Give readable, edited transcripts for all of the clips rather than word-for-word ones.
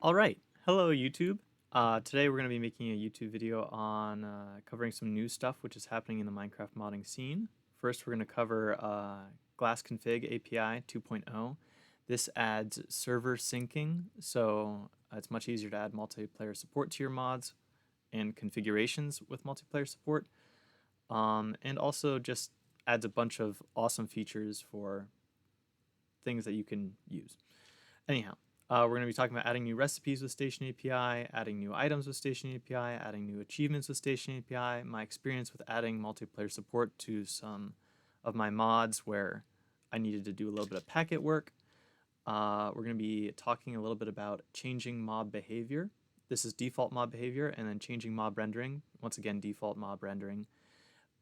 All right, hello YouTube. Today we're going to be making a YouTube video on covering some new stuff which is happening in the Minecraft modding scene. First, we're going to cover GlassConfigAPI 2.0. This adds server syncing, so it's much easier to add multiplayer support to your mods and configurations with multiplayer support. And also just adds a bunch of awesome features for things that you can use. Anyhow, we're going to be talking about adding new recipes with StationAPI, adding new items with StationAPI, adding new achievements with StationAPI, my experience with adding multiplayer support to some of my mods where I needed to do a little bit of packet work. We're going to be talking a little bit about changing mob behavior. This is default mob behavior, and then changing mob rendering. Once again, default mob rendering.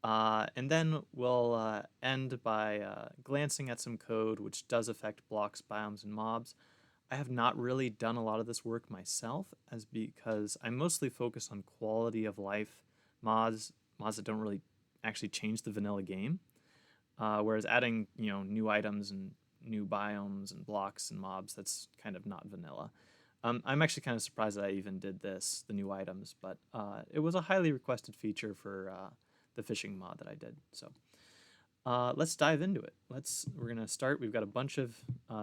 And then we'll end by glancing at some code which does affect blocks, biomes, and mobs. I have not really done a lot of this work myself, because I mostly focus on quality of life mods that don't really actually change the vanilla game. Whereas adding new items and new biomes and blocks and mobs, that's kind of not vanilla. I'm actually kind of surprised that I even did this, the new items, but it was a highly requested feature for the fishing mod that I did. So let's dive into it. We're gonna start. We've got a bunch of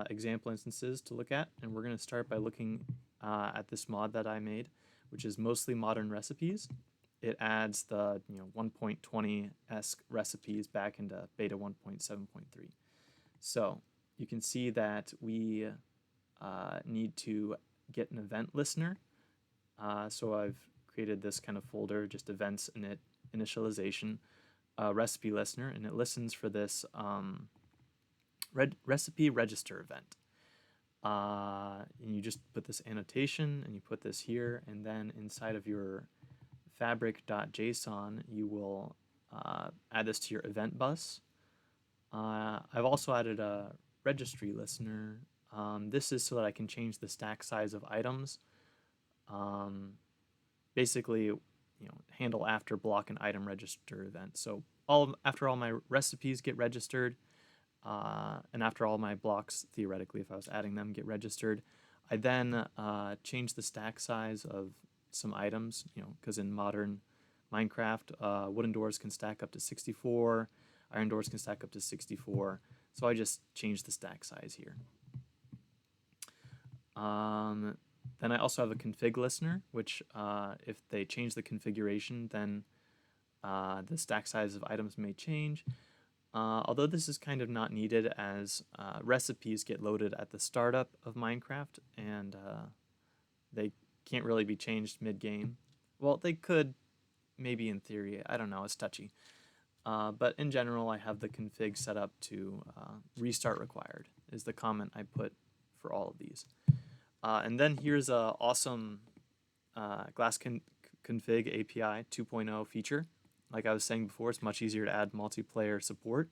example instances to look at, and we're gonna start by looking at this mod that I made, which is mostly modern recipes. It adds the 1.20-esque recipes back into beta 1.7.3. So you can see that we need to get an event listener. So I've created this kind of folder, just events init initialization. Recipe listener, and it listens for this recipe register event. And you just put this annotation and you put this here, and then inside of your fabric.json you will add this to your event bus. I've also added a registry listener. This is so that I can change the stack size of items. Basically, handle after block and item register event. So after all my recipes get registered, and after all my blocks, theoretically, if I was adding them, get registered, I then change the stack size of some items, because in modern Minecraft, wooden doors can stack up to 64, iron doors can stack up to 64, so I just change the stack size here. Then I also have a config listener, which if they change the configuration, then the stack size of items may change. Although this is kind of not needed, as recipes get loaded at the startup of Minecraft, and they can't really be changed mid-game. Well, they could, maybe in theory. I don't know, it's touchy. But in general, I have the config set up to restart required, is the comment I put for all of these. And then here's a awesome GlassConfigAPI 2.0 feature. Like I was saying before, it's much easier to add multiplayer support.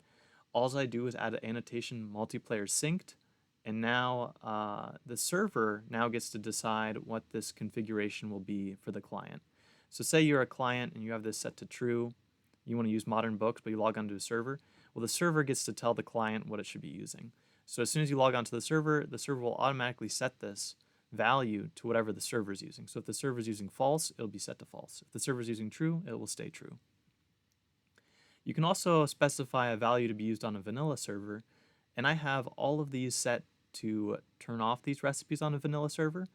All I do is add an annotation multiplayer synced, and now the server now gets to decide what this configuration will be for the client. So say you're a client and you have this set to true, you want to use modern books, but you log onto a server. Well, the server gets to tell the client what it should be using. So as soon as you log onto the server will automatically set this value to whatever the server is using. So if the server is using false, it'll be set to false. If the server is using true, it will stay true. You can also specify a value to be used on a vanilla server, and I have all of these set to turn off these recipes on a vanilla server,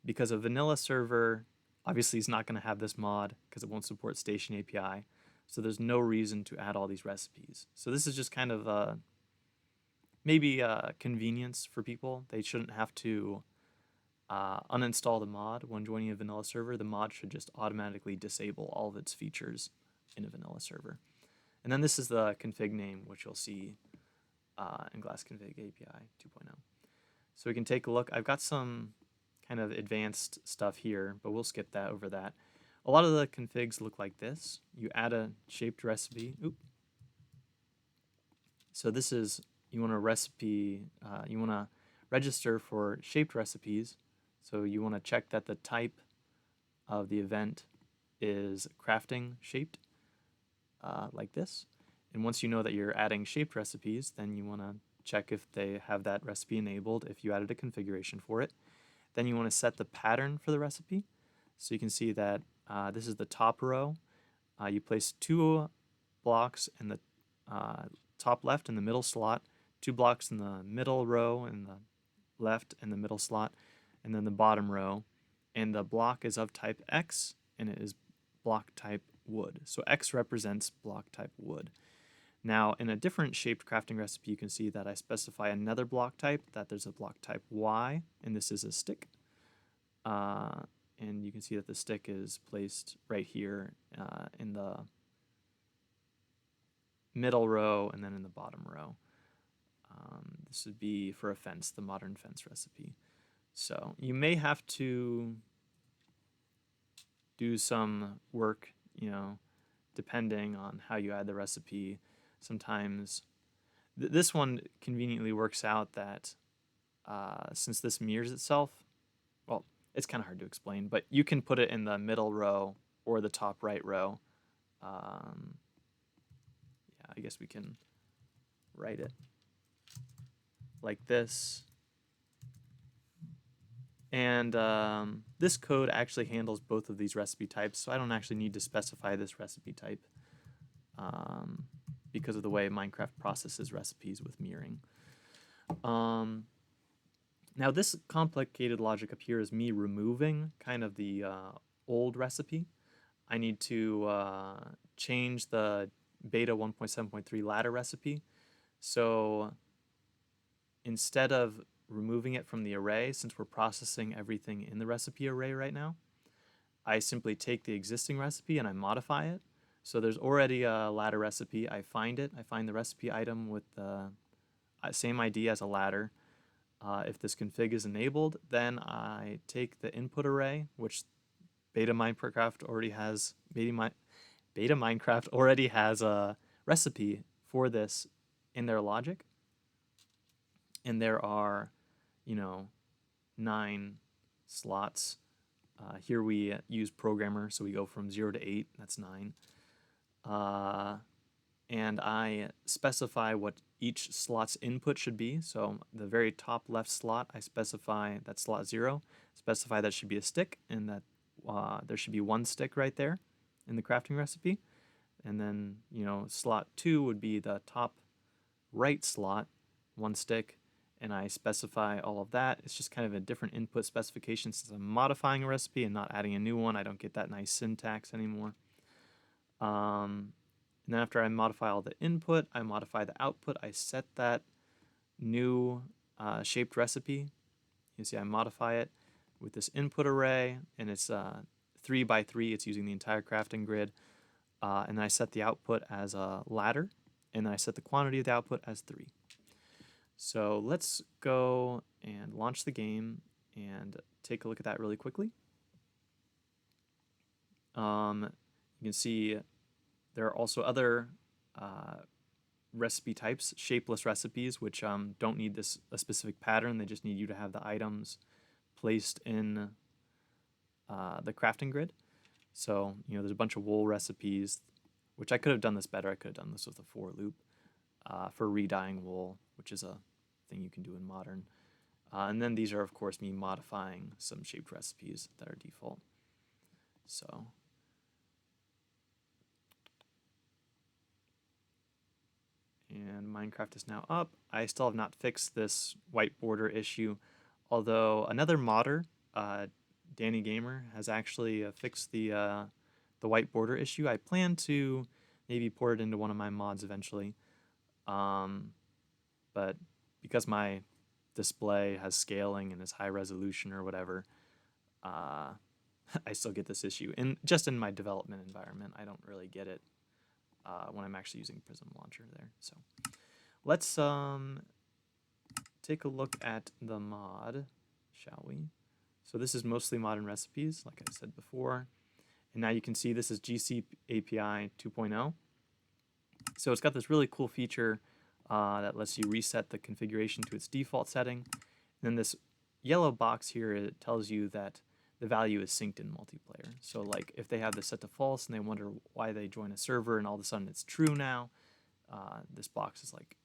because a vanilla server obviously is not going to have this mod because it won't support StationAPI, so there's no reason to add all these recipes. So this is just kind of maybe a convenience for people. They shouldn't have to uninstall the mod when joining a vanilla server. The mod should just automatically disable all of its features in a vanilla server. And then this is the config name, which you'll see in GlassConfigAPI 2.0. So we can take a look. I've got some kind of advanced stuff here, but we'll skip that over that. A lot of the configs look like this. You add a shaped recipe. So this is, you want a recipe, you want to register for shaped recipes. So you want to check that the type of the event is crafting shaped, like this. And once you know that you're adding shaped recipes, then you want to check if they have that recipe enabled if you added a configuration for it. Then you want to set the pattern for the recipe. So you can see that this is the top row. You place 2 blocks in the top left in the middle slot, 2 blocks in the middle row in the left in the middle slot, and then the bottom row. And the block is of type X, and it is block type wood. So X represents block type wood. Now, in a different shaped crafting recipe, you can see that I specify another block type, that there's a block type Y, and this is a stick. And you can see that the stick is placed right here in the middle row and then in the bottom row. This would be for a fence, the modern fence recipe. So you may have to do some work, depending on how you add the recipe. Sometimes this one conveniently works out that since this mirrors itself, well, it's kind of hard to explain, but you can put it in the middle row or the top right row. Yeah, I guess we can write it like this. And this code actually handles both of these recipe types, so I don't actually need to specify this recipe type because of the way Minecraft processes recipes with mirroring. Now this complicated logic up here is me removing kind of the old recipe. I need to change the beta 1.7.3 ladder recipe. So instead of removing it from the array, since we're processing everything in the recipe array right now, I simply take the existing recipe and I modify it. So there's already a ladder recipe. I find it. I find the recipe item with the same ID as a ladder. If this config is enabled, then I take the input array, which Beta Minecraft already has. Beta Minecraft already has a recipe for this in their logic, and there are, 9 slots. Here we use programmer, so we go from 0 to 8. That's 9. And I specify what each slot's input should be. So the very top left slot, I specify that slot 0, specify that should be a stick, and that there should be 1 stick right there in the crafting recipe. And then, slot 2 would be the top right slot, 1 stick, and I specify all of that. It's just kind of a different input specification since I'm modifying a recipe and not adding a new one. I don't get that nice syntax anymore. And then after I modify all the input, I modify the output. I set that new shaped recipe. You see I modify it with this input array, and it's 3 by 3. It's using the entire crafting grid. And then I set the output as a ladder, and then I set the quantity of the output as 3. So let's go and launch the game and take a look at that really quickly. You can see there are also other recipe types, shapeless recipes, which don't need a specific pattern. They just need you to have the items placed in the crafting grid. So, there's a bunch of wool recipes, which I could have done this better. I could have done this with a for loop for re-dyeing wool, which is a thing you can do in modern. And then these are, of course, me modifying some shaped recipes that are default. So and Minecraft is now up. I still have not fixed this white border issue, although another modder, Danny Gamer, has actually fixed the white border issue. I plan to maybe port it into one of my mods eventually, but because my display has scaling and is high resolution or whatever, I still get this issue. Just in my development environment, I don't really get it when I'm actually using Prism Launcher there. So let's take a look at the mod, shall we? So this is mostly modern recipes, like I said before. And now you can see this is GCAPI 2.0. So it's got this really cool feature that lets you reset the configuration to its default setting. And then this yellow box here, it tells you that the value is synced in multiplayer. So like if they have this set to false and they wonder why they join a server and all of a sudden it's true now, this box is like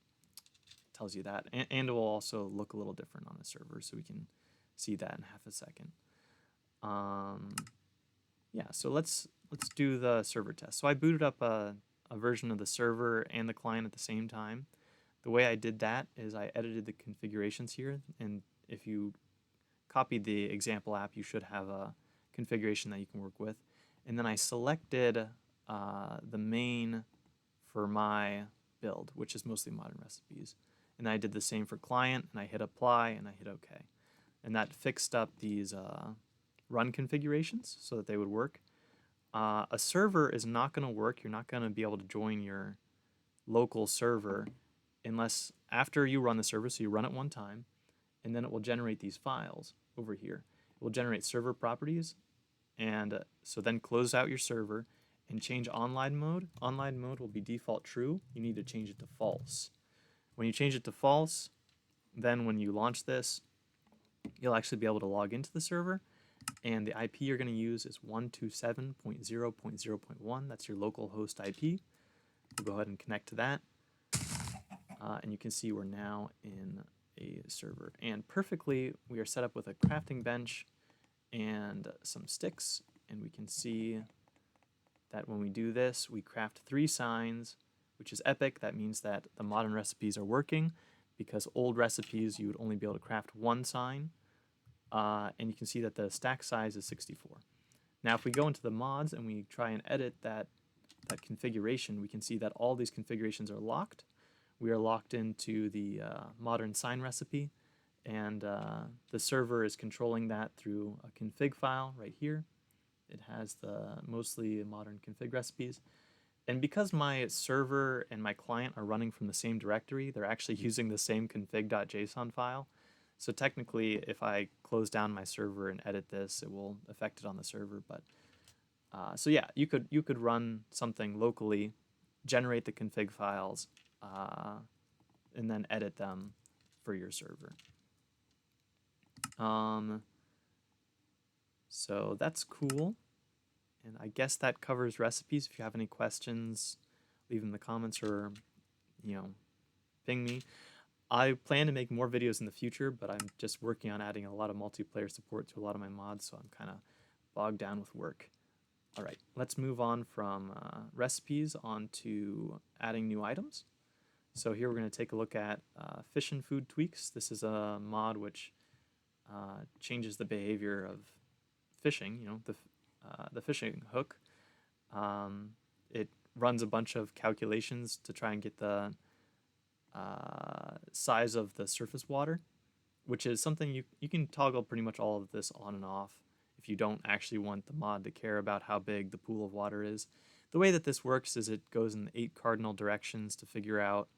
tells you that. And it will also look a little different on a server, so we can see that in half a second. Yeah, so let's do the server test. So I booted up a version of the server and the client at the same time. The way I did that is I edited the configurations here, and if you copied the example app, you should have a configuration that you can work with. And then I selected the main for my build, which is mostly modern recipes. And I did the same for client, and I hit apply, and I hit OK. And that fixed up these run configurations so that they would work. A server is not going to work. You're not going to be able to join your local server unless after you run the server, so you run it one time, and then it will generate these files over here. It will generate server properties, and so then close out your server and change online mode. Online mode will be default true. You need to change it to false. When you change it to false, then when you launch this, you'll actually be able to log into the server, and the IP you're going to use is 127.0.0.1. That's your local host IP. We'll go ahead and connect to that, and you can see we're now in a server. And perfectly, we are set up with a crafting bench and some sticks, and we can see that when we do this, we craft 3 signs, which is epic. That means that the modern recipes are working, because old recipes you would only be able to craft 1 sign, and you can see that the stack size is 64. Now if we go into the mods and we try and edit that configuration, we can see that all these configurations are locked. We are locked into the modern sign recipe, and the server is controlling that through a config file right here. It has the mostly modern config recipes. And because my server and my client are running from the same directory, they're actually using the same config.json file. So technically, if I close down my server and edit this, it will affect it on the server. But so yeah, you could run something locally, generate the config files, and then edit them for your server. So that's cool. And I guess that covers recipes. If you have any questions, leave them in the comments or, ping me. I plan to make more videos in the future, but I'm just working on adding a lot of multiplayer support to a lot of my mods, so I'm kind of bogged down with work. All right, let's move on from recipes on to adding new items. So here we're going to take a look at fish and food tweaks. This is a mod which changes the behavior of fishing, the fishing hook. It runs a bunch of calculations to try and get the size of the surface water, which is something you can toggle pretty much all of this on and off if you don't actually want the mod to care about how big the pool of water is. The way that this works is it goes in 8 cardinal directions to figure out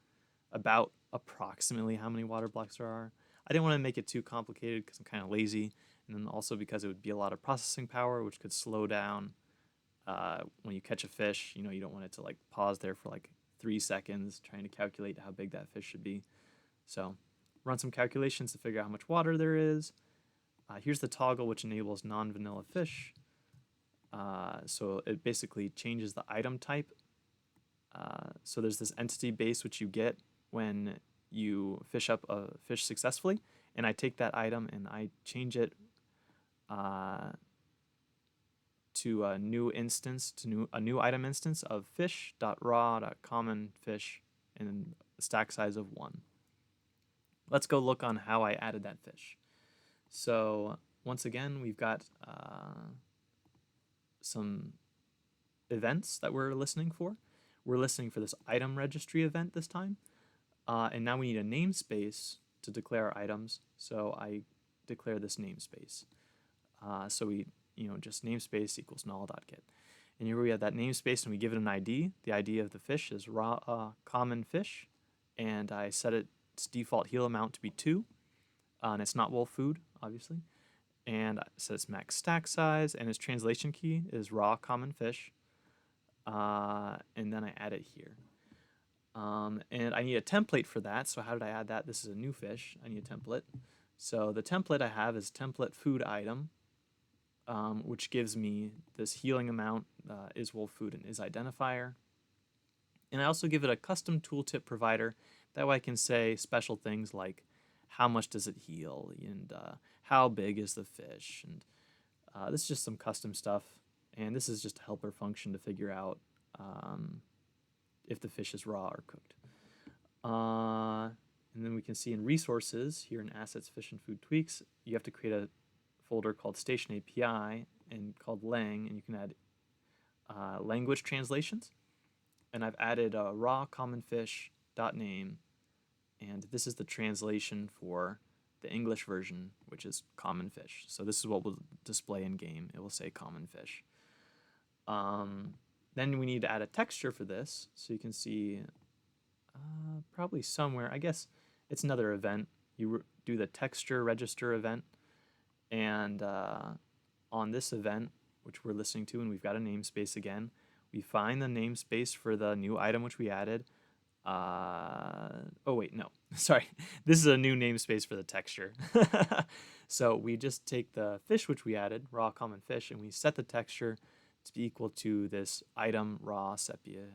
about approximately how many water blocks there are. I didn't want to make it too complicated because I'm kind of lazy, and then also because it would be a lot of processing power, which could slow down when you catch a fish. You don't want it to pause there for 3 seconds trying to calculate how big that fish should be. So run some calculations to figure out how much water there is. Here's the toggle which enables non-vanilla fish. So it basically changes the item type. So there's this entity base which you get when you fish up a fish successfully, and I take that item and I change it to a new instance, a new item instance of fish.raw.common_fish and a stack size of 1. Let's go look on how I added that fish. So once again, we've got some events that we're listening for. We're listening for this item registry event this time. And now we need a namespace to declare our items. So I declare this namespace. So we, just namespace equals null.get. And here we have that namespace and we give it an ID. The ID of the fish is raw common fish. And I set its default heal amount to be 2. And it's not wolf food, obviously. And I set its max stack size, and its translation key is raw common fish. And then I add it here. And I need a template for that. So how did I add that? This is a new fish. I need a template. So the template I have is template food item, which gives me this healing amount, is wolf food and is identifier. And I also give it a custom tooltip provider. That way I can say special things like how much does it heal, and how big is the fish, and this is just some custom stuff, and this is just a helper function to figure out if the fish is raw or cooked. And then we can see in resources here in assets, fish and food tweaks, you have to create a folder called StationAPI and called lang, and you can add language translations. And I've added raw common fish .name, and this is the translation for the English version, which is common fish. So this is what will display in game. It will say common fish. Then we need to add a texture for this, so you can see probably somewhere. I guess it's another event. You do the texture register event, and on this event, which we're listening to, and we've got a namespace again, we find the namespace for the new item which we added. Oh wait, no, sorry. This is a new namespace for the texture. So we just take the fish which we added, raw common fish, and we set the texture to be equal to this item raw sepia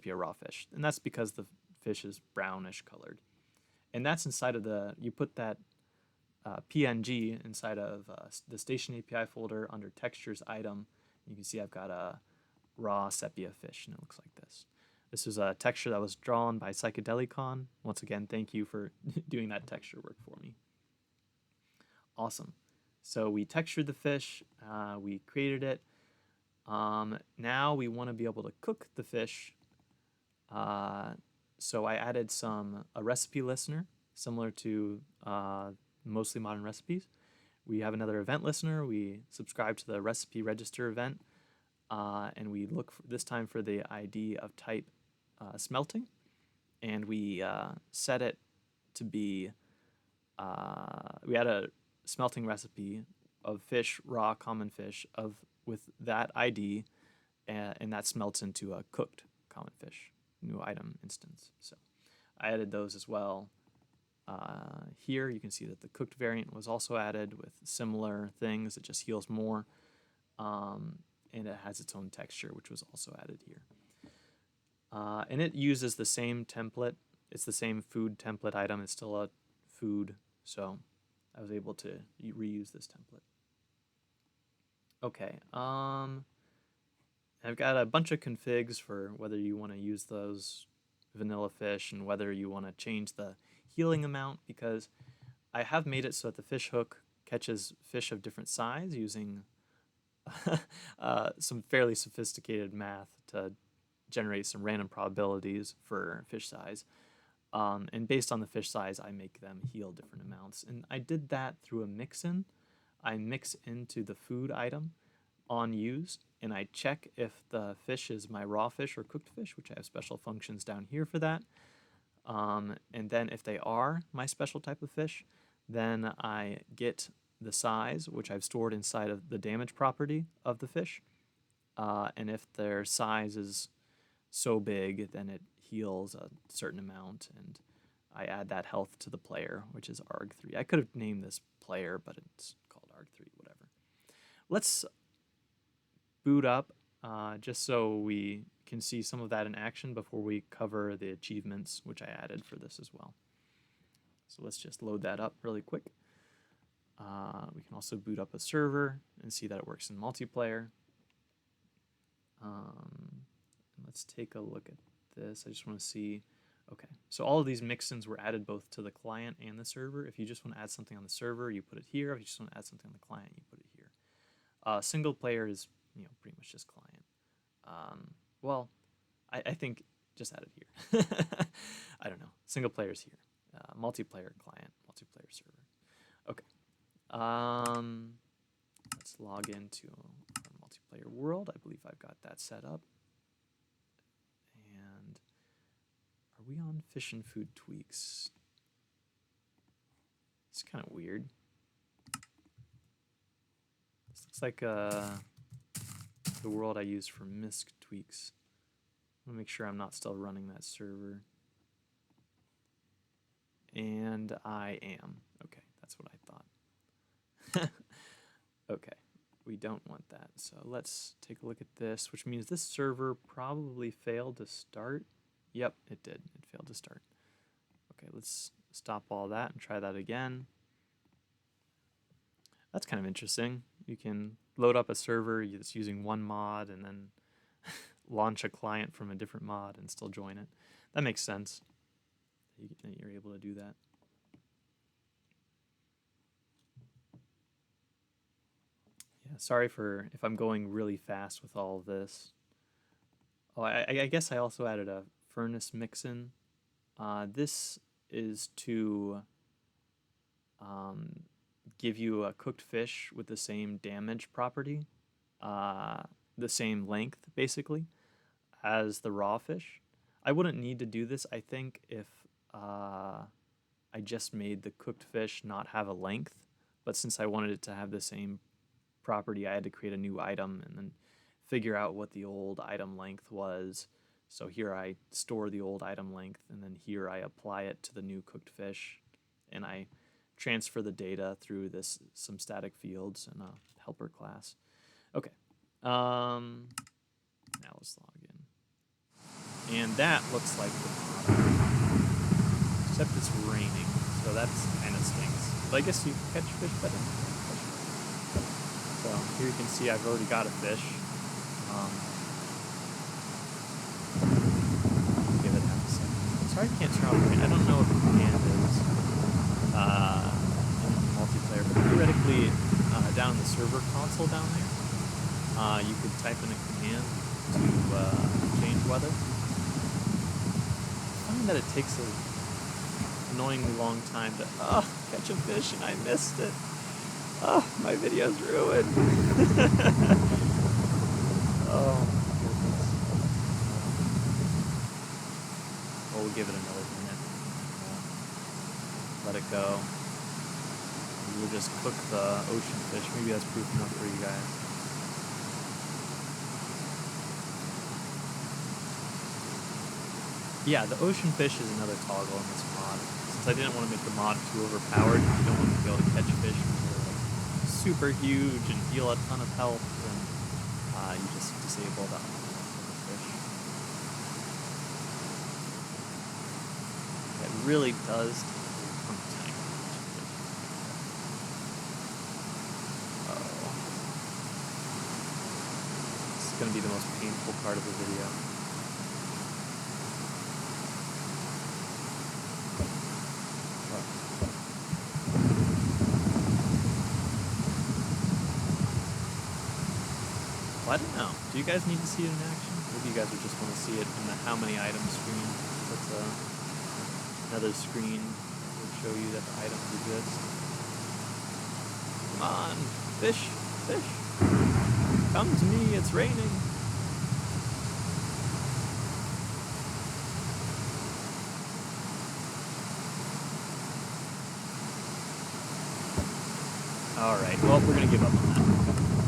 raw fish. And that's because the fish is brownish colored. And that's inside of you put that PNG inside of the StationAPI folder under textures item. You can see I've got a raw sepia fish, and it looks like this. This is a texture that was drawn by Psychedelicon. Once again, thank you for doing that texture work for me. Awesome. So we textured the fish, we created it. Now we want to be able to cook the fish. So I added a recipe listener, similar to mostly modern recipes. We have another event listener. We subscribe to the recipe register event, and we look this time for the ID of type smelting, and we set it to be, we had a smelting recipe of fish, raw common fish, with that ID, and that smelts into a cooked common fish new item instance. So I added those as well. Here you can see that the cooked variant was also added with similar things. It just heals more, and it has its own texture, which was also added here. And it uses the same template. It's the same food template item. It's still a food, so I was able to reuse this template. Okay, I've got a bunch of configs for whether you want to use those vanilla fish and whether you want to change the healing amount, because I have made it so that the fish hook catches fish of different size using some fairly sophisticated math to generate some random probabilities for fish size. And based on the fish size, I make them heal different amounts. And I did that through a mix-in. I mix into the food item on use, and I check if the fish is my raw fish or cooked fish, which I have special functions down here for that. And then if they are my special type of fish, then I get the size, which I've stored inside of the damage property of the fish. And if their size is so big, then it heals a certain amount, and I add that health to the player, which is arg3. I could have named this player, but it's called arg3, whatever. Let's boot up just so we can see some of that in action before we cover the achievements, which I added for this as well. So let's just load that up really quick. We can also boot up a server and see that it works in multiplayer. Let's take a look at this. I just want to see. Okay, so all of these mix-ins were added both to the client and the server. If you just want to add something on the server, you put it here. If you just want to add something on the client, you put it here. Single player is pretty much just client. Well, I think just add it here. I don't know. Single player is here. Multiplayer client, multiplayer server. Okay. Let's log into our multiplayer world. I believe I've got that set up. And are we on fish and food tweaks? It's kind of weird. This looks like the world I use for MISC tweaks. I want to make sure I'm not still running that server. And I am. Okay, that's what I thought. Okay, we don't want that. So let's take a look at this, which means this server probably failed to start. Yep, it did. It failed to start. Okay, let's stop all that and try that again. That's kind of interesting. You can load up a server that's using one mod and then launch a client from a different mod and still join it. That makes sense. You're able to do that. Yeah, sorry for if I'm going really fast with all of this. Oh, I guess I also added a furnace mix-in. This is to give you a cooked fish with the same damage property, the same length, basically, as the raw fish. I wouldn't need to do this, I think, if I just made the cooked fish not have a length. But since I wanted it to have the same property, I had to create a new item and then figure out what the old item length was. So here I store the old item length, and then here I apply it to the new cooked fish, and I transfer the data through some static fields and a helper class. Okay, now let's log in. And that looks like the model, except it's raining, so that's kind of stinks. But I guess you can catch fish better. So here you can see I've already got a fish. Give it half a second. Sorry I can't turn off the command. I don't know what the command is in multiplayer, but theoretically down in the server console down there, you could type in a command to change weather. I find that it takes an annoyingly long time to catch a fish, and I missed it. My video's ruined. Oh my goodness. Well, we'll give it another minute. Let it go. We'll just cook the ocean fish. Maybe that's proof enough for you guys. Yeah, the ocean fish is another toggle in this mod. Since I didn't want to make the mod too overpowered, you don't want to be able to catch fish super huge and heal a ton of health, and you just disable that fish. It really does take a ton of time. Oh. This is going to be the most painful part of the video. I don't know. Do you guys need to see it in action? Maybe you guys would just want to see it in the how many items screen. That's another screen that will show you that the items exist. Come on, fish, fish. Come to me, it's raining. Alright, well, we're going to give up on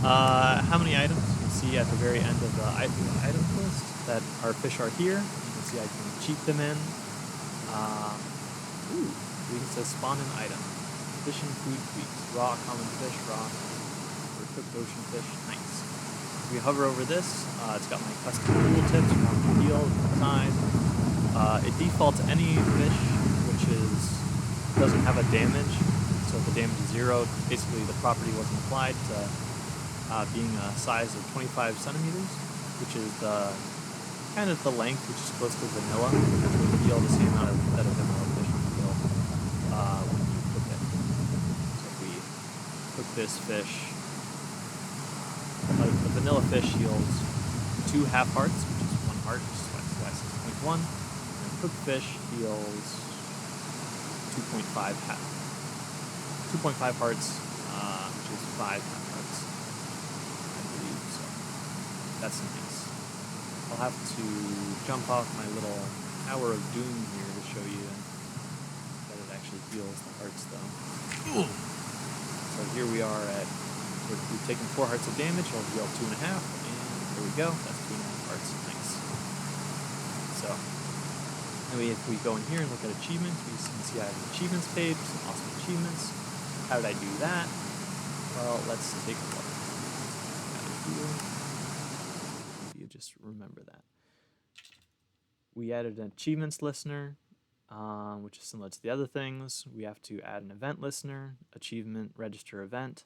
that. How many items? See at the very end of the item list that our fish are here. You can see I can cheat them in. We can say spawn an item. Fish and food tweaks. Raw common fish, raw or cooked ocean fish. Nice. If we hover over this, it's got my custom tooltips from the field, size. It defaults any fish which doesn't have a damage. So if the damage is 0, basically the property wasn't applied to being a size of 25 centimeters, which is kind of the length, which is close to vanilla, which will feel the same amount that a vanilla fish will feel when you cook it. So if we cook this fish, the vanilla fish yields 2 half hearts, which is 1 heart, which is why 6.1, and cooked fish yields 2.5 hearts, which is 5 half hearts. That's nice. I'll have to jump off my little Tower of Doom here to show you that it actually heals the hearts, though. Ooh. So here we are we've taken 4 hearts of damage, I'll heal 2.5, and there we go, that's 2.5 hearts, nice. So, anyway, if we go in here and look at achievements, we can see I have an achievements page, some awesome achievements. How did I do that? Well, let's take a look. Just remember that. We added an achievements listener, which is similar to the other things. We have to add an event listener, achievement, register event,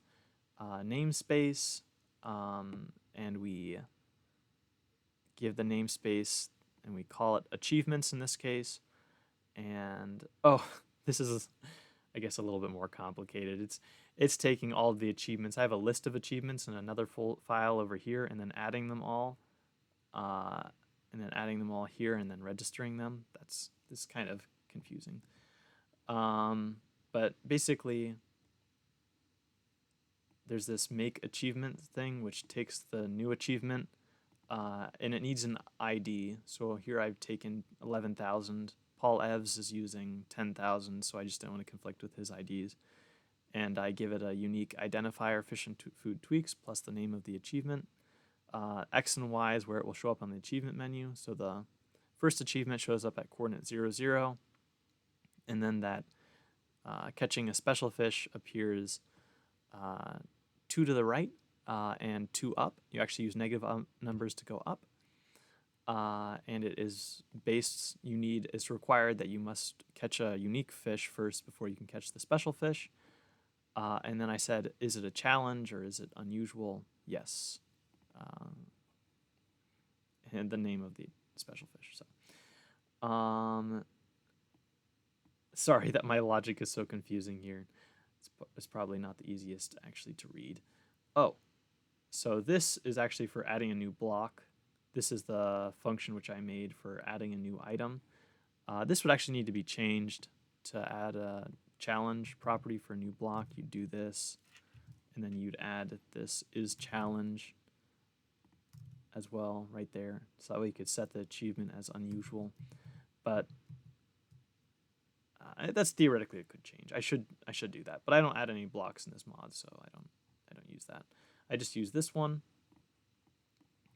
namespace, and we give the namespace and we call it achievements in this case. And oh, this is, I guess, a little bit more complicated. It's taking all of the achievements. I have a list of achievements in another full file over here, and then adding them all, here, and then registering them. This is kind of confusing. But basically, there's this make achievement thing, which takes the new achievement, and it needs an ID. So here I've taken 11,000. Paul Evs is using 10,000, so I just don't want to conflict with his IDs. And I give it a unique identifier, fish and food tweaks, plus the name of the achievement. X and Y is where it will show up on the achievement menu. So the first achievement shows up at coordinate 0, 0. And then that catching a special fish appears 2 to the right and 2 up. You actually use negative numbers to go up. And it is based, it's required that you must catch a unique fish first before you can catch the special fish. And then I said, is it a challenge or is it unusual? Yes. And the name of the special fish. So, sorry that my logic is so confusing here. It's probably not the easiest actually to read. Oh, so this is actually for adding a new block. This is the function which I made for adding a new item. This would actually need to be changed to add a challenge property for a new block. You'd do this, and then you'd add this is challenge as well right there. So that way you could set the achievement as unusual. But that's theoretically it could change. I should do that, but I don't add any blocks in this mod, so I don't use that. I just use this one.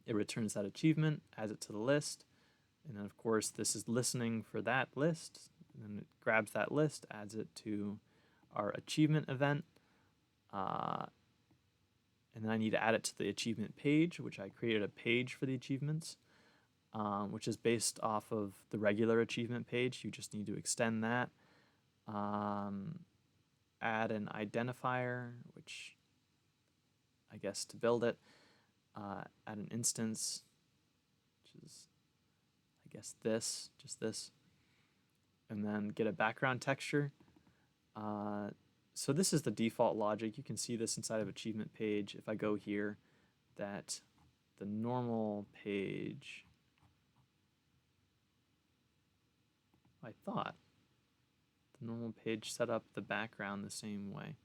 It returns that achievement, adds it to the list, and then of course this is listening for that list, and then it grabs that list, adds it to our achievement event, and then I need to add it to the achievement page, which I created a page for the achievements, which is based off of the regular achievement page. You just need to extend that, add an identifier, which I guess to build it, add an instance, which is, I guess, just this, and then get a background texture. So this is the default logic. You can see this inside of achievement page. If I go here, that the normal page, I thought the normal page set up the background the same way.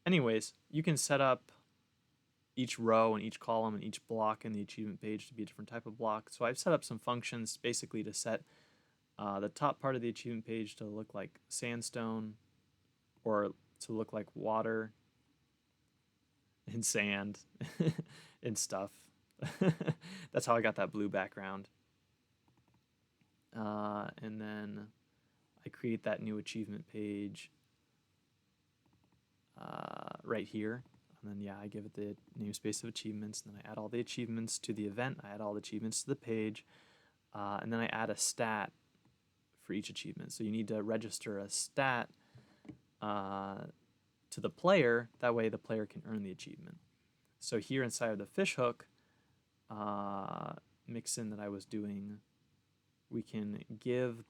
Anyways, you can set up each row and each column and each block in the achievement page to be a different type of block. So I've set up some functions basically to set the top part of the achievement page to look like sandstone, or to look like water and sand and stuff. That's how I got that blue background. And then I create that new achievement page right here. And then, yeah, I give it the namespace of achievements, and then I add all the achievements to the event. I add all the achievements to the page, and then I add a stat for each achievement. So you need to register a stat to the player. That way the player can earn the achievement. So here inside of the fishhook mix-in that I was doing, we can give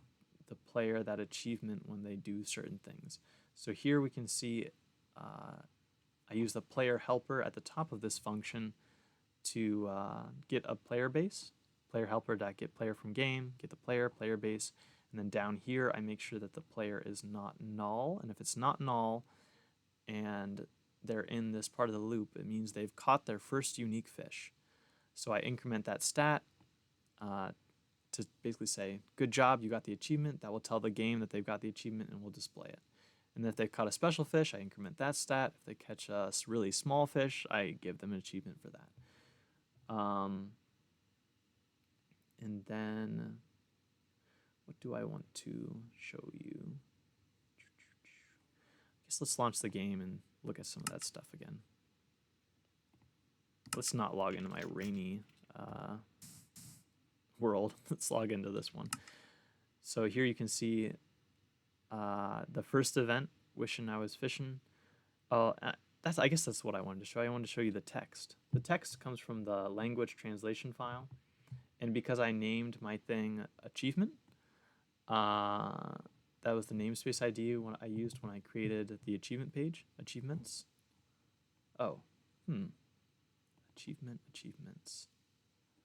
the player that achievement when they do certain things. So here we can see I use the player helper at the top of this function to get a player base. Player helper.get player from game, get the player base, and then down here I make sure that the player is not null. And if it's not null and they're in this part of the loop, it means they've caught their first unique fish. So I increment that stat to basically say, good job, you got the achievement. That will tell the game that they've got the achievement and we'll display it. And if they've caught a special fish, I increment that stat. If they catch a really small fish, I give them an achievement for that. And then, what do I want to show you? I guess let's launch the game and look at some of that stuff again. Let's not log into my rainy world. Let's log into this one. So here you can see the first event, wishing I was fishing. Oh, I guess that's what I wanted to show. I wanted to show you the text. The text comes from the language translation file. And because I named my thing achievement, that was the namespace ID I used when I created the achievement page, achievements. Oh, achievements.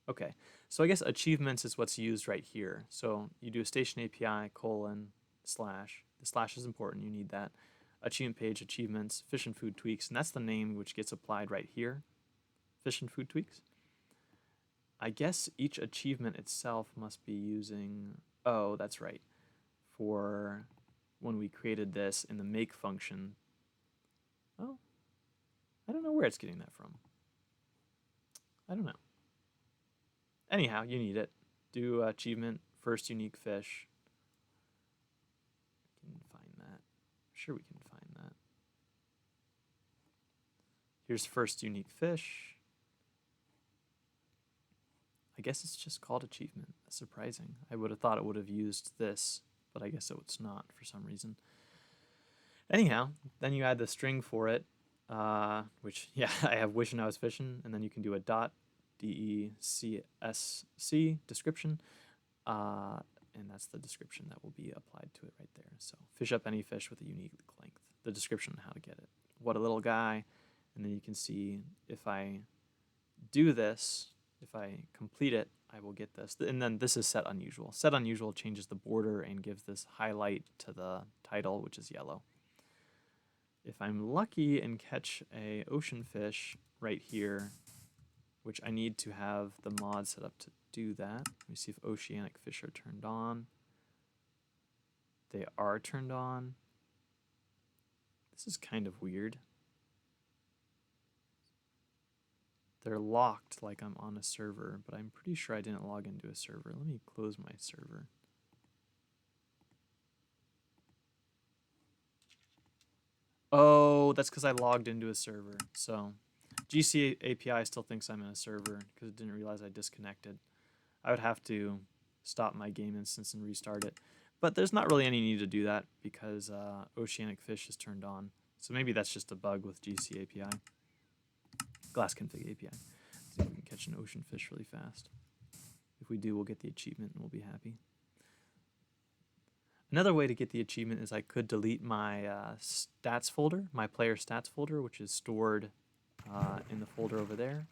Okay, so I guess achievements is what's used right here. So you do a StationAPI : /. The slash is important, you need that. Achievement page, achievements, fish and food tweaks, and that's the name which gets applied right here, fish and food tweaks. I guess each achievement itself must be using, oh, that's right, for when we created this in the make function. Oh, I don't know where it's getting that from. I don't know. Anyhow, you need it. Do achievement, first unique fish. We can find that. I'm sure we can find that. Here's first unique fish. I guess it's just called achievement. That's surprising. I would have thought it would have used this, but I guess it's not for some reason. Anyhow, then you add the string for it, which, yeah, I have wishing I was fishing, and then you can do a dot, DECSC, description, and that's the description that will be applied to it right there. So fish up any fish with a unique length, the description on how to get it. What a little guy, and then you can see if I do this, if I complete it, I will get this. And then this is set unusual. Set unusual changes the border and gives this highlight to the title, which is yellow. If I'm lucky and catch a ocean fish right here, which I need to have the mod set up to do that. Let me see if oceanic fish are turned on. They are turned on. This is kind of weird. They're locked like I'm on a server, but I'm pretty sure I didn't log into a server. Let me close my server. Oh, that's because I logged into a server. So GCAPI still thinks I'm in a server because it didn't realize I disconnected. I would have to stop my game instance and restart it. But there's not really any need to do that because oceanic fish is turned on. So maybe that's just a bug with GCAPI. GlassConfigAPI. See if we can catch an ocean fish really fast. If we do, we'll get the achievement and we'll be happy. Another way to get the achievement is I could delete my stats folder, my player stats folder, which is stored in the folder over there.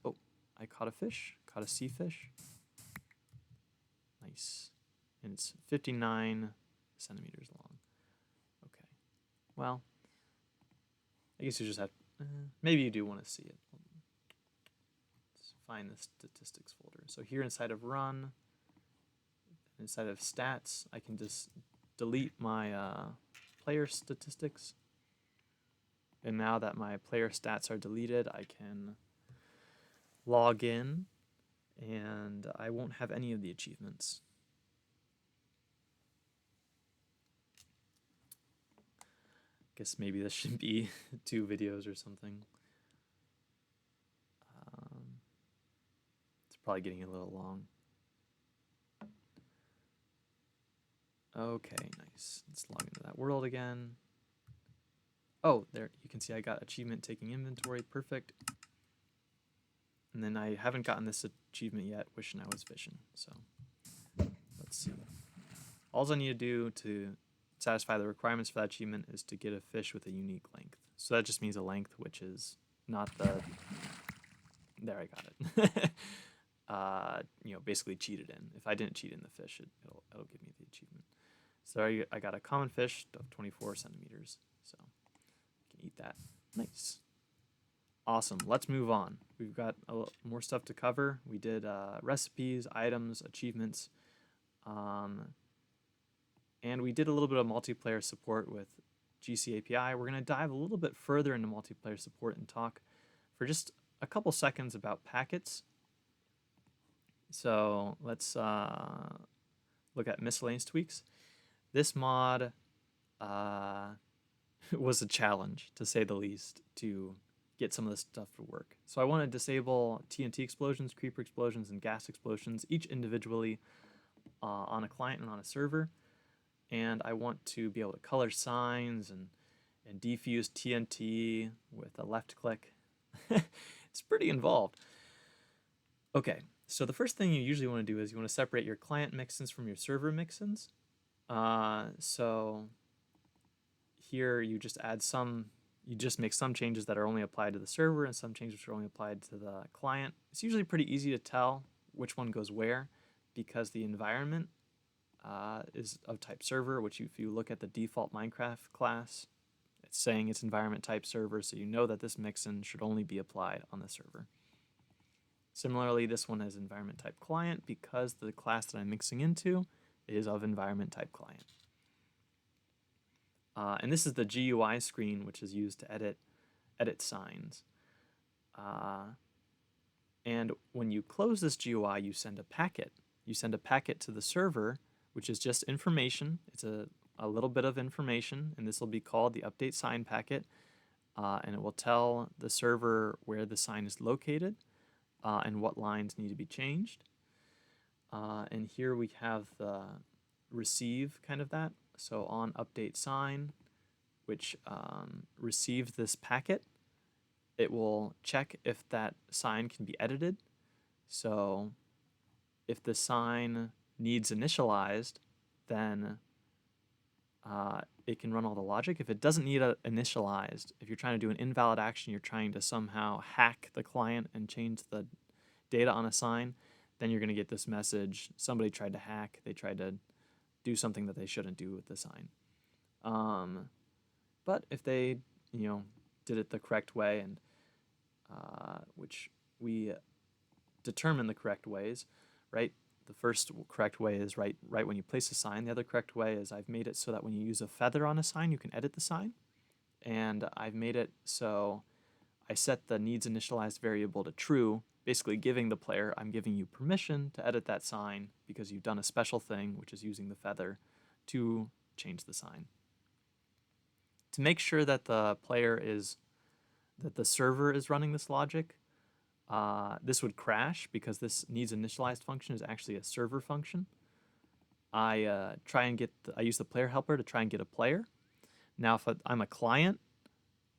Oh, I caught a fish, caught a sea fish. Nice. And it's 59 centimeters long. Okay. Well, I guess you just have, maybe you do want to see it. Let's find the statistics folder. So here inside of run, inside of stats, I can just delete my player statistics. And now that my player stats are deleted, I can log in and I won't have any of the achievements. Guess maybe this should be 2 videos or something. It's probably getting a little long. Okay, nice. Let's log into that world again. Oh, there you can see I got achievement taking inventory, perfect. And then I haven't gotten this achievement yet, wishing I was fishing. So let's see. All I need to do to satisfy the requirements for that achievement is to get a fish with a unique length. So that just means a length which is not the, there I got it. You know, basically cheated in. If I didn't cheat in the fish, it'll give me the achievement. So I got a common fish of 24 centimeters. So I can eat that. Nice. Awesome. Let's move on. We've got more stuff to cover. We did recipes, items, achievements, and we did a little bit of multiplayer support with GCAPI. We're going to dive a little bit further into multiplayer support and talk for just a couple seconds about packets. So let's look at miscellaneous tweaks. This mod was a challenge, to say the least, to get some of this stuff to work. So I want to disable TNT explosions, creeper explosions, and gas explosions, each individually on a client and on a server. And I want to be able to color signs and defuse TNT with a left click. It's pretty involved. Okay, so the first thing you usually want to do is you want to separate your client mixins from your server mixins. So here you just add some, you just make some changes that are only applied to the server and some changes are only applied to the client. It's usually pretty easy to tell which one goes where because the environment is of type server, which if you look at the default Minecraft class, it's saying it's environment type server, so you know that this mixin should only be applied on the server. Similarly, this one is environment type client because the class that I'm mixing into is of environment type client. And this is the GUI screen, which is used to edit signs. And when you close this GUI, you send a packet. You send a packet to the server, which is just information. It's a little bit of information, and this will be called the update sign packet. And it will tell the server where the sign is located and what lines need to be changed. And here we have the receive kind of that. So on update sign, which receives this packet, it will check if that sign can be edited. So if the sign needs initialized, then it can run all the logic. If it doesn't need initialized, if you're trying to do an invalid action, you're trying to somehow hack the client and change the data on a sign, then you're going to get this message, somebody tried to hack, they tried to do something that they shouldn't do with the sign. But if they, did it the correct way, and which we determine the correct ways, right? The first correct way is right when you place a sign. The other correct way is I've made it so that when you use a feather on a sign, you can edit the sign. And I've made it so I set the needs initialized variable to true, basically giving the player, I'm giving you permission to edit that sign because you've done a special thing, which is using the feather to change the sign. To make sure that the server is running this logic, this would crash because this needs initialized function is actually a server function. I use the player helper to try and get a player. Now, if I'm a client,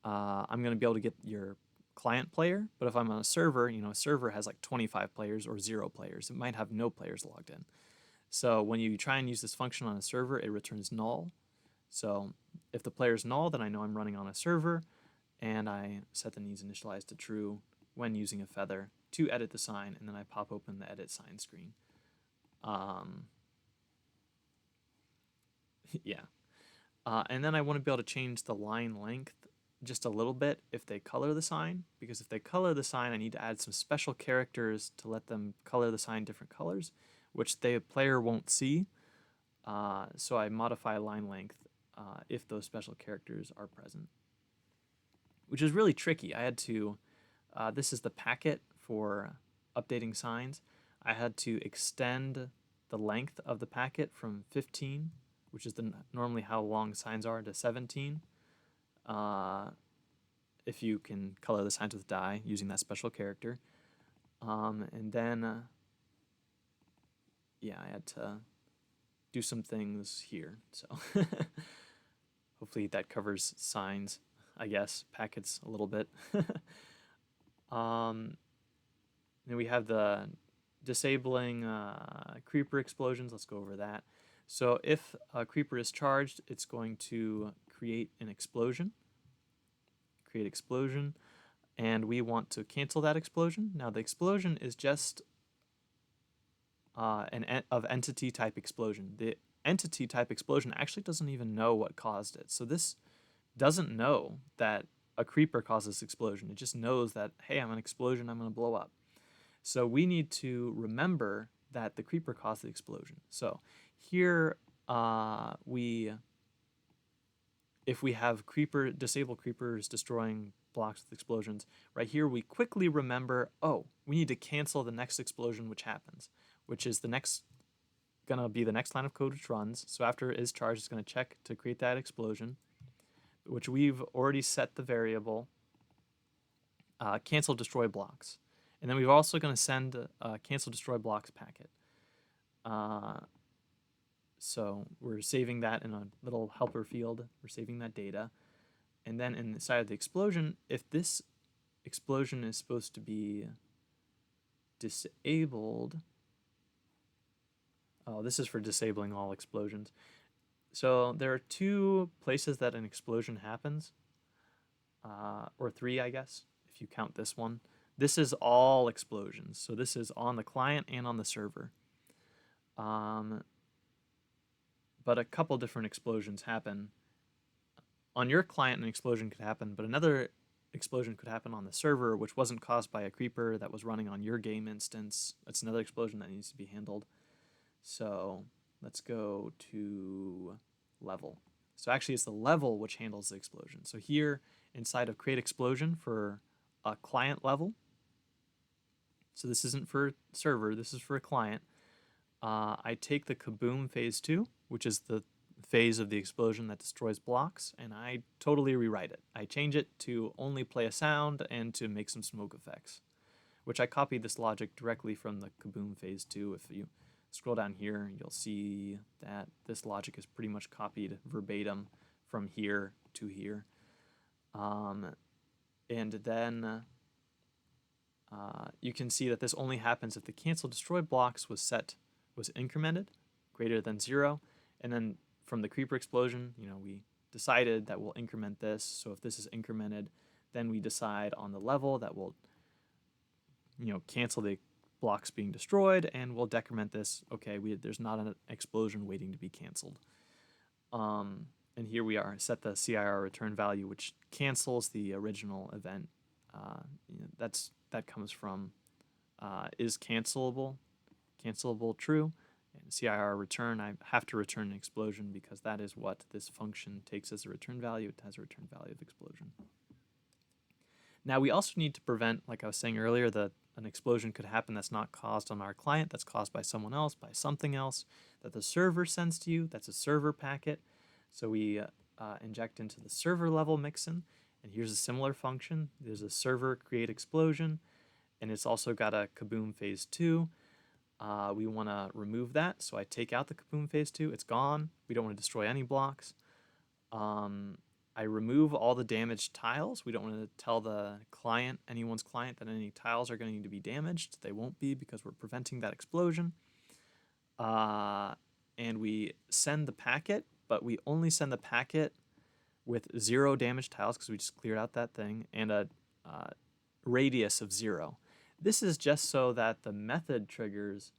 I'm going to be able to get your client player, but if I'm on a server, a server has like 25 players or 0 players. It might have no players logged in. So when you try and use this function on a server, it returns null. So if the player is null, then I know I'm running on a server, and I set the needs initialized to true when using a feather to edit the sign, and then I pop open the edit sign screen. Yeah. And then I want to be able to change the line length just a little bit if they color the sign, because if they color the sign, I need to add some special characters to let them color the sign different colors, which the player won't see. So I modify line length if those special characters are present, which is really tricky. I had to, this is the packet for updating signs. I had to extend the length of the packet from 15, which is normally how long signs are, to 17. If you can color the signs with dye using that special character. And then, yeah, I had to do some things here. So hopefully that covers signs, I guess, packets a little bit. Then we have the disabling creeper explosions. Let's go over that. So if a creeper is charged, it's going to create an explosion. Create explosion. And we want to cancel that explosion. Now the explosion is just of entity type explosion. The entity type explosion actually doesn't even know what caused it. So this doesn't know that a creeper causes this explosion. It just knows that, hey, I'm an explosion, I'm going to blow up. So we need to remember that the creeper caused the explosion. So here if we have disable creepers destroying blocks with explosions, right here we quickly remember, oh, we need to cancel the next explosion which happens, which is gonna be the next line of code which runs. So after it is charged, it's gonna check to create that explosion, which we've already set the variable cancel destroy blocks. And then we're also going to send a cancel destroy blocks packet. So we're saving that in a little helper field. We're saving that data. And then inside of the explosion, if this explosion is supposed to be disabled, oh, this is for disabling all explosions. So there are 2 places that an explosion happens, or 3, I guess, if you count this one. This is all explosions. So this is on the client and on the server. But a couple different explosions happen. On your client, an explosion could happen, but another explosion could happen on the server, which wasn't caused by a creeper that was running on your game instance. That's another explosion that needs to be handled. So let's go to level. So actually it's the level which handles the explosion. So here inside of create explosion for a client level, so this isn't for server, this is for a client, I take the kaboom phase 2, which is the phase of the explosion that destroys blocks, and I totally rewrite it. I change it to only play a sound and to make some smoke effects, which I copied this logic directly from the kaboom phase 2. If you scroll down here, you'll see that this logic is pretty much copied verbatim from here to here. And then you can see that this only happens if the cancel destroy blocks was incremented greater than 0. And then from the creeper explosion, we decided that we'll increment this. So if this is incremented, then we decide on the level that we'll cancel the blocks being destroyed, and we'll decrement this. Okay, there's not an explosion waiting to be canceled. And here we are, set the CIR return value, which cancels the original event. That comes from is cancelable true, and CIR return, I have to return an explosion because that is what this function takes as a return value. It has a return value of explosion. Now we also need to prevent, like I was saying earlier, that an explosion could happen that's not caused on our client, that's caused by someone else, by something else, that the server sends to you. That's a server packet. So we inject into the server level mixin, and here's a similar function. There's a server create explosion, and it's also got a kaboom phase 2. We want to remove that, so I take out the kaboom phase 2. It's gone. We don't want to destroy any blocks. I remove all the damaged tiles. We don't want to tell the client, anyone's client, that any tiles are going to need to be damaged. They won't be because we're preventing that explosion. And we send the packet, but we only send the packet with 0 damaged tiles because we just cleared out that thing, and a radius of 0. This is just so that the method triggers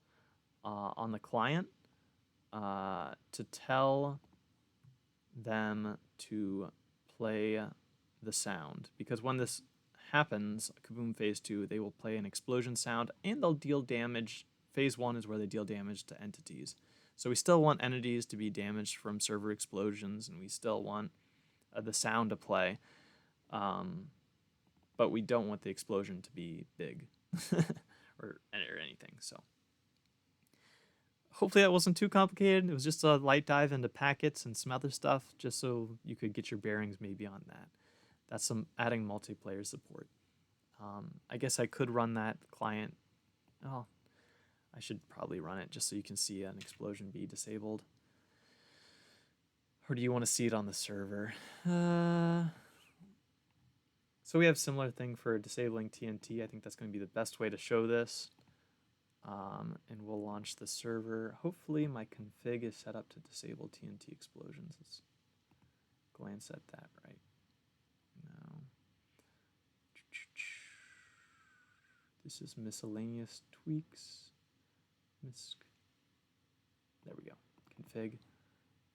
on the client to tell them to play the sound. Because when this happens, kaboom phase 2, they will play an explosion sound and they'll deal damage. Phase 1 is where they deal damage to entities. So we still want entities to be damaged from server explosions, and we still want the sound to play. But we don't want the explosion to be big or anything. So hopefully that wasn't too complicated. It was just a light dive into packets and some other stuff, just so you could get your bearings maybe on that. That's some adding multiplayer support. I guess I could run that client. Oh, I should probably run it just so you can see an explosion be disabled. Or do you want to see it on the server? So we have similar thing for disabling TNT. I think that's going to be the best way to show this. And we'll launch the server. Hopefully my config is set up to disable TNT explosions. Let's glance at that right now. This is miscellaneous tweaks. There we go. Config.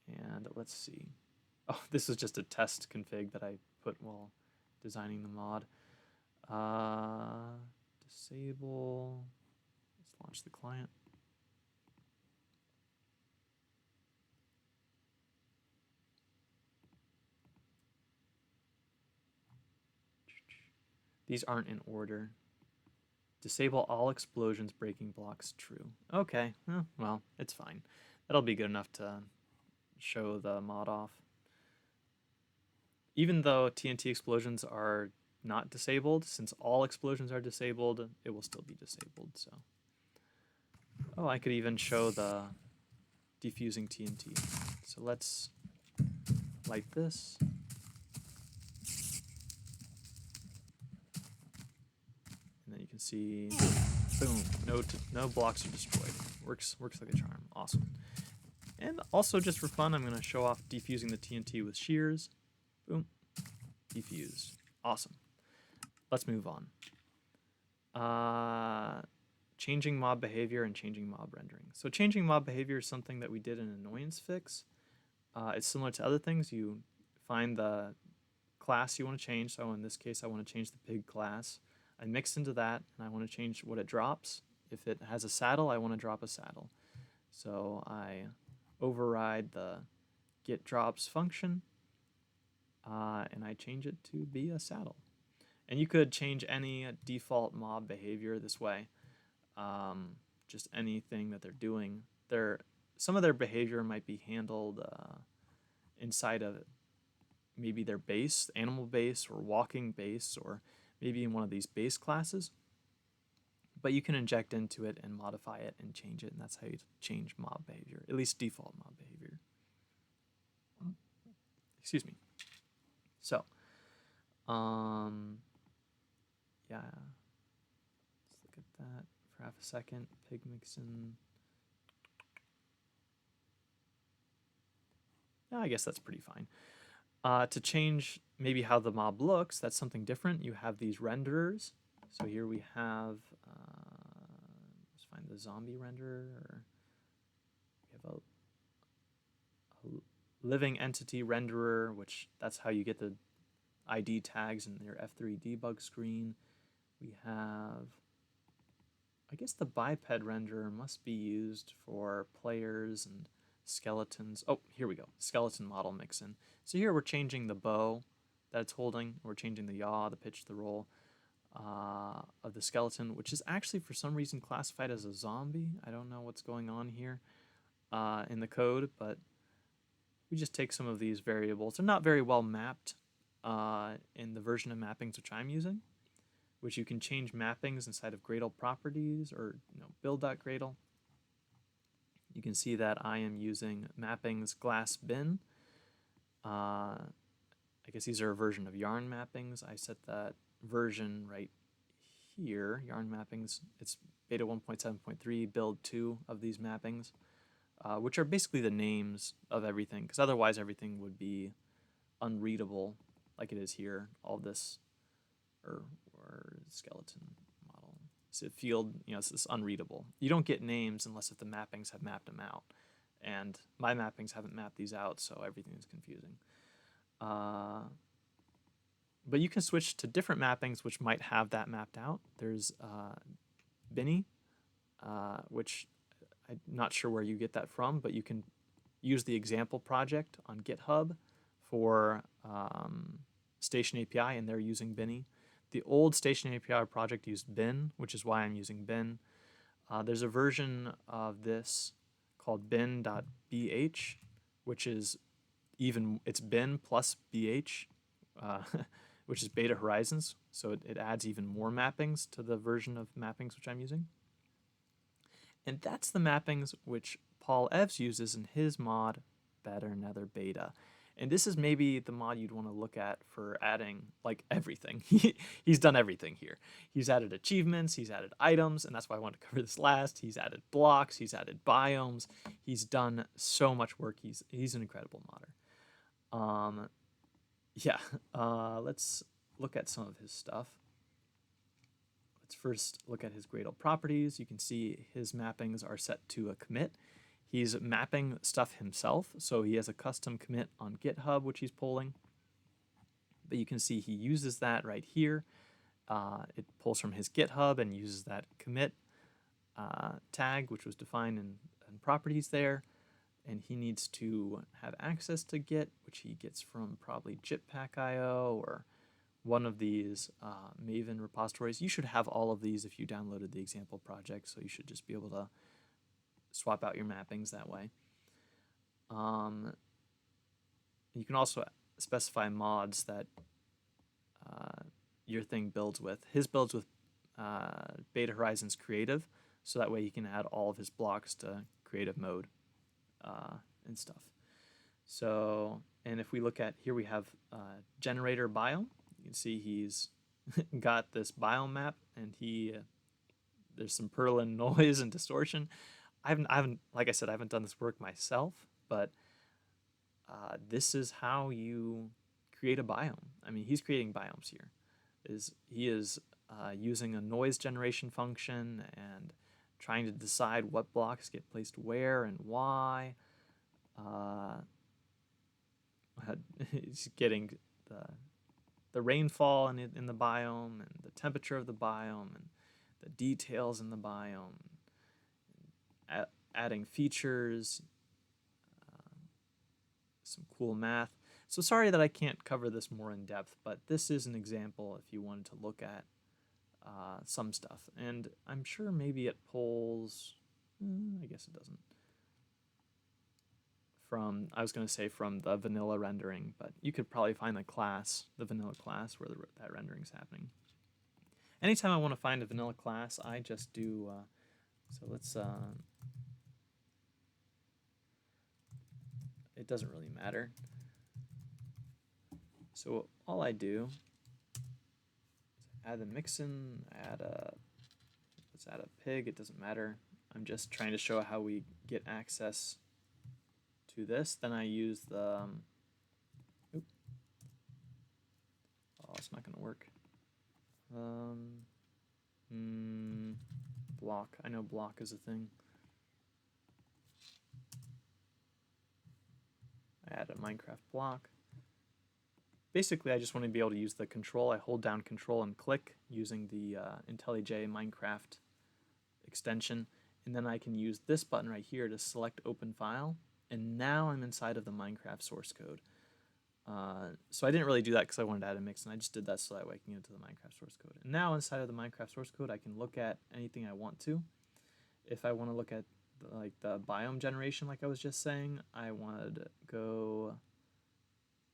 And let's see. Oh, this is just a test config that I put while designing the mod. Disable. Let's launch the client. These aren't in order. Disable all explosions breaking blocks true. Okay, well, it's fine. That'll be good enough to show the mod off. Even though TNT explosions are not disabled. Since all explosions are disabled, it will still be disabled. So, oh, I could even show the defusing TNT. So let's light this. And then you can see, boom, no blocks are destroyed. Works like a charm. Awesome. And also, just for fun, I'm going to show off defusing the TNT with shears. Boom, defused. Awesome. Let's move on. Changing mob behavior and changing mob rendering. So changing mob behavior is something that we did in annoyance fix. It's similar to other things. You find the class you want to change. So in this case, I want to change the pig class. I mix into that, and I want to change what it drops. If it has a saddle, I want to drop a saddle. So I override the get drops function, and I change it to be a saddle. And you could change any default mob behavior this way. Just anything that they're doing. Some of their behavior might be handled inside of maybe their base, animal base, or walking base, or maybe in one of these base classes. But you can inject into it and modify it and change it, and that's how you change mob behavior, at least default mob behavior. Excuse me. So, yeah, let's look at that for half a second. Pig mixin. Yeah, I guess that's pretty fine. To change maybe how the mob looks, that's something different. You have these renderers. So here we have, let's find the zombie renderer. We have a living entity renderer, which that's how you get the ID tags in your F3 debug screen. We have, I guess the biped renderer must be used for players and skeletons. Oh, here we go. Skeleton model mixin. So here we're changing the bow that it's holding. We're changing the yaw, the pitch, the roll of the skeleton, which is actually for some reason classified as a zombie. I don't know what's going on here in the code, but we just take some of these variables. They're not very well mapped in the version of mappings which I'm using, which you can change mappings inside of Gradle properties or build.gradle. You can see that I am using mappings GlassBin. I guess these are a version of yarn mappings. I set that version right here, yarn mappings. It's beta 1.7.3 build 2 of these mappings, which are basically the names of everything, because otherwise everything would be unreadable like it is here. All this, or skeleton model. It's a field, it's this unreadable. You don't get names unless if the mappings have mapped them out. And my mappings haven't mapped these out, so everything is confusing. But you can switch to different mappings which might have that mapped out. There's Biny, which I'm not sure where you get that from, but you can use the example project on GitHub for StationAPI, and they're using Biny. The old StationAPI project used bin, which is why I'm using bin. There's a version of this called bin.bh, which is it's bin plus bh, which is beta horizons. So it adds even more mappings to the version of mappings which I'm using. And that's the mappings which Paul Evs uses in his mod, Better Nether Beta. And this is maybe the mod you'd want to look at for adding like everything. He's done everything here. He's added achievements, he's added items, and that's why I wanted to cover this last. He's added blocks, he's added biomes. He's done so much work. He's an incredible modder. Let's look at some of his stuff. Let's first look at his Gradle properties. You can see his mappings are set to a commit. He's mapping stuff himself, so he has a custom commit on GitHub, which he's pulling. But you can see he uses that right here. It pulls from his GitHub and uses that commit tag, which was defined in properties there. And he needs to have access to Git, which he gets from probably Jetpack.io or one of these Maven repositories. You should have all of these if you downloaded the example project, so you should just be able to swap out your mappings that way. You can also specify mods that your thing builds with. His builds with Beta Horizons Creative, so that way he can add all of his blocks to creative mode and stuff. So, and if we look at here, we have generator biome. You can see he's got this biome map, and there's some purlin noise and distortion. I haven't, like I said, I haven't done this work myself, but this is how you create a biome. I mean, he's creating biomes here. He is using a noise generation function and trying to decide what blocks get placed where and why. He's getting the rainfall in the biome and the temperature of the biome and the details in the biome, adding features, some cool math. So sorry that I can't cover this more in depth, but this is an example if you wanted to look at some stuff. And I'm sure maybe it pulls, I guess it doesn't, I was going to say from the vanilla rendering, but you could probably find the vanilla class where that rendering is happening. Anytime I want to find a vanilla class, I just do, so let's, it doesn't really matter. So all I do is add the mixin, let's add a pig, it doesn't matter. I'm just trying to show how we get access to this. Then I use the, oh, it's not gonna work. Block, I know block is a thing. I add a Minecraft block. Basically, I just want to be able to use the control. I hold down control and click using the IntelliJ Minecraft extension, and then I can use this button right here to select open file, and now I'm inside of the Minecraft source code. So I didn't really do that because I wanted to add a mix, and I just did that so that way I can get into the Minecraft source code. And now inside of the Minecraft source code, I can look at anything I want to. If I want to look at the biome generation, like I was just saying, I want to go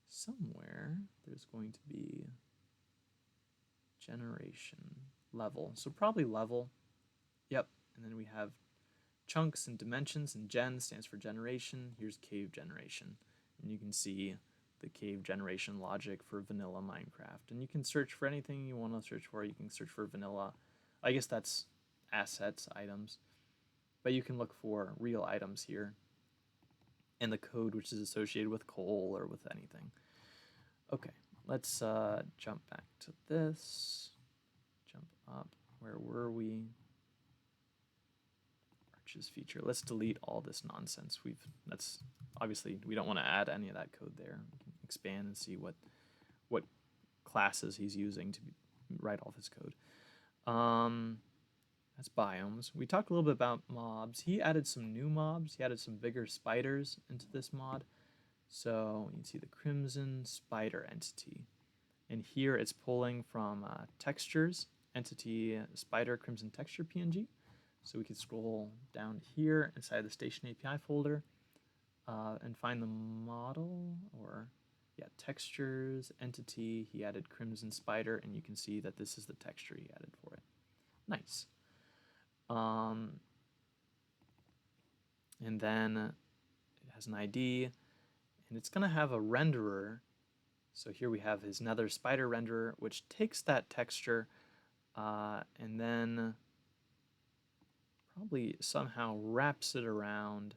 somewhere. There's going to be generation level. So probably level. Yep. And then we have chunks and dimensions, and gen stands for generation. Here's cave generation. And you can see the cave generation logic for vanilla Minecraft. And you can search for anything you want to search for. You can search for vanilla. I guess that's assets, items. But you can look for real items here and the code which is associated with coal or with anything. Okay, let's jump back to this. Jump up. Where were we? Arches feature. Let's delete all this nonsense. That's obviously we don't want to add any of that code there. We can expand and see what classes he's using to write all of his code. That's biomes. We talked a little bit about mobs. He added some new mobs. He added some bigger spiders into this mod. So you can see the crimson spider entity. And here it's pulling from textures, entity spider crimson texture PNG. So we can scroll down here inside the StationAPI folder and find the model, or yeah, textures, entity. He added crimson spider, and you can see that this is the texture he added for it. Nice. And then it has an ID, and it's going to have a renderer. So here we have his nether spider renderer, which takes that texture and then probably somehow wraps it around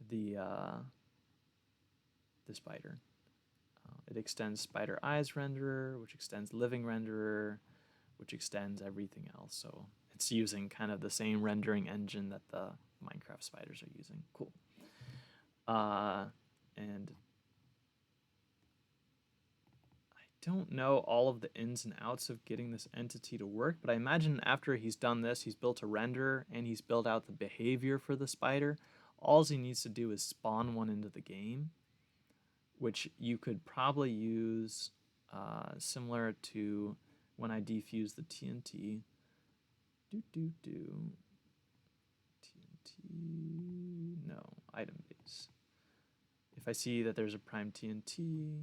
the spider. It extends spider eyes renderer, which extends living renderer, which extends everything else. So it's using kind of the same rendering engine that the Minecraft spiders are using. Cool. And I don't know all of the ins and outs of getting this entity to work, but I imagine after he's done this, he's built a renderer and he's built out the behavior for the spider. All he needs to do is spawn one into the game, which you could probably use similar to when I defuse the TNT. TNT, no, item base. If I see that there's a prime TNT,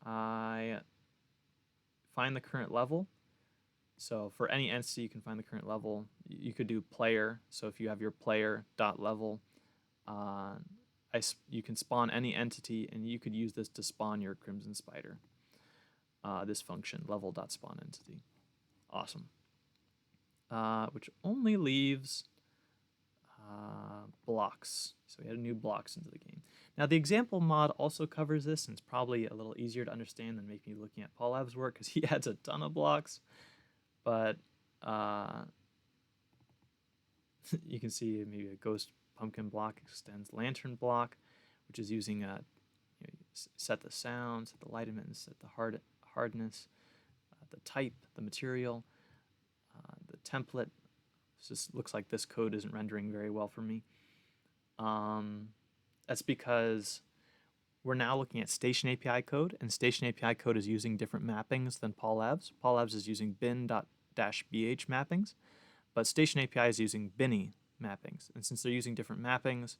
I find the current level. So for any entity, you can find the current level. You could do player. So if you have your player.level, you can spawn any entity, and you could use this to spawn your Crimson Spider. This function, level.spawnEntity. Awesome. Which only leaves blocks. So we added new blocks into the game. Now the example mod also covers this, and it's probably a little easier to understand than maybe looking at Paul Lab's work, because he adds a ton of blocks. But you can see maybe a ghost pumpkin block extends lantern block, which is using set the sound, set the light emittance, set the hardness, the type, the material, the template. It just looks like this code isn't rendering very well for me. That's because we're now looking at StationAPI code, and StationAPI code is using different mappings than Paul Labs. Paul Labs is using bin.bh mappings, but StationAPI is using Biny mappings. And since they're using different mappings,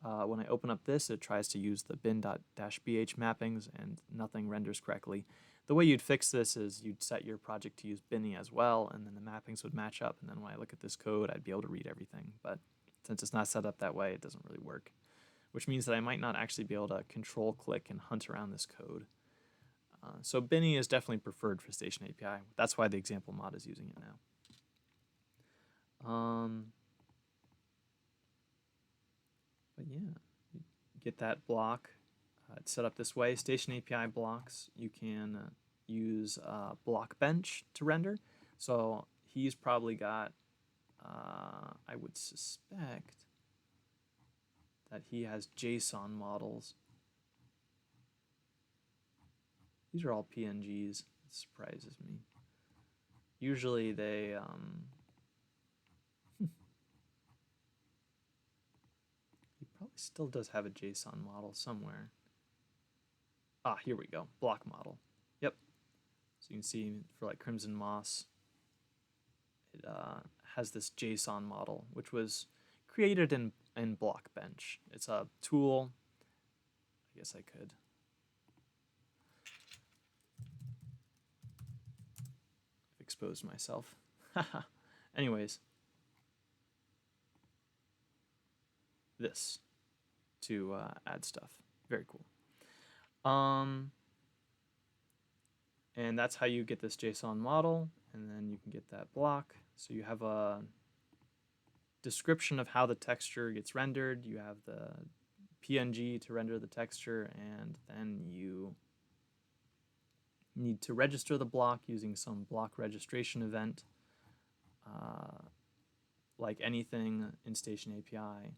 when I open up this, it tries to use the bin.bh mappings, and nothing renders correctly. The way you'd fix this is you'd set your project to use Biny as well, and then the mappings would match up, and then when I look at this code, I'd be able to read everything. But since it's not set up that way, it doesn't really work, which means that I might not actually be able to control-click and hunt around this code. So Biny is definitely preferred for StationAPI. That's why the example mod is using it now. But yeah, you get that block. It's set up this way. StationAPI blocks, you can use block bench to render. So he's probably got, I would suspect that he has JSON models. These are all PNGs. It surprises me. Usually they he probably still does have a JSON model somewhere. Ah, here we go. Block model. Yep. So you can see for like Crimson Moss, it has this JSON model, which was created in Blockbench. It's a tool. I guess I could. I've exposed myself. Anyways. This to add stuff. Very cool. And that's how you get this JSON model, and then you can get that block. So you have a description of how the texture gets rendered. You have the PNG to render the texture, and then you need to register the block using some block registration event. Like anything in StationAPI,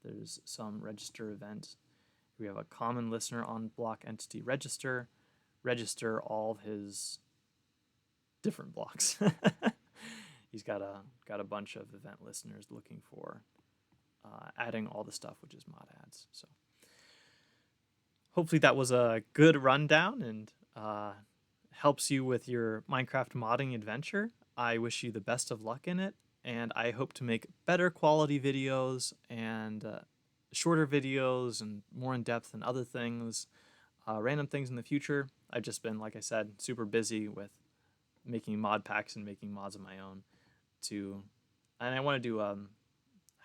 there's some register event. We have a common listener on block entity register all of his different blocks. He's got a bunch of event listeners looking for adding all the stuff, which is mod adds. So hopefully that was a good rundown and helps you with your Minecraft modding adventure. I wish you the best of luck in it, and I hope to make better quality videos and shorter videos and more in depth and other things, random things in the future. I've just been, like I said, super busy with making mod packs and making mods of my own and I want to do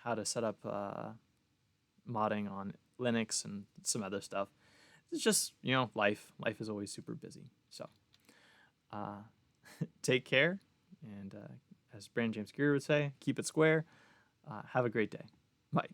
how to set up modding on Linux and some other stuff. It's just, life is always super busy. So take care, and as Brandon James Greer would say, keep it square. Have a great day. Bye.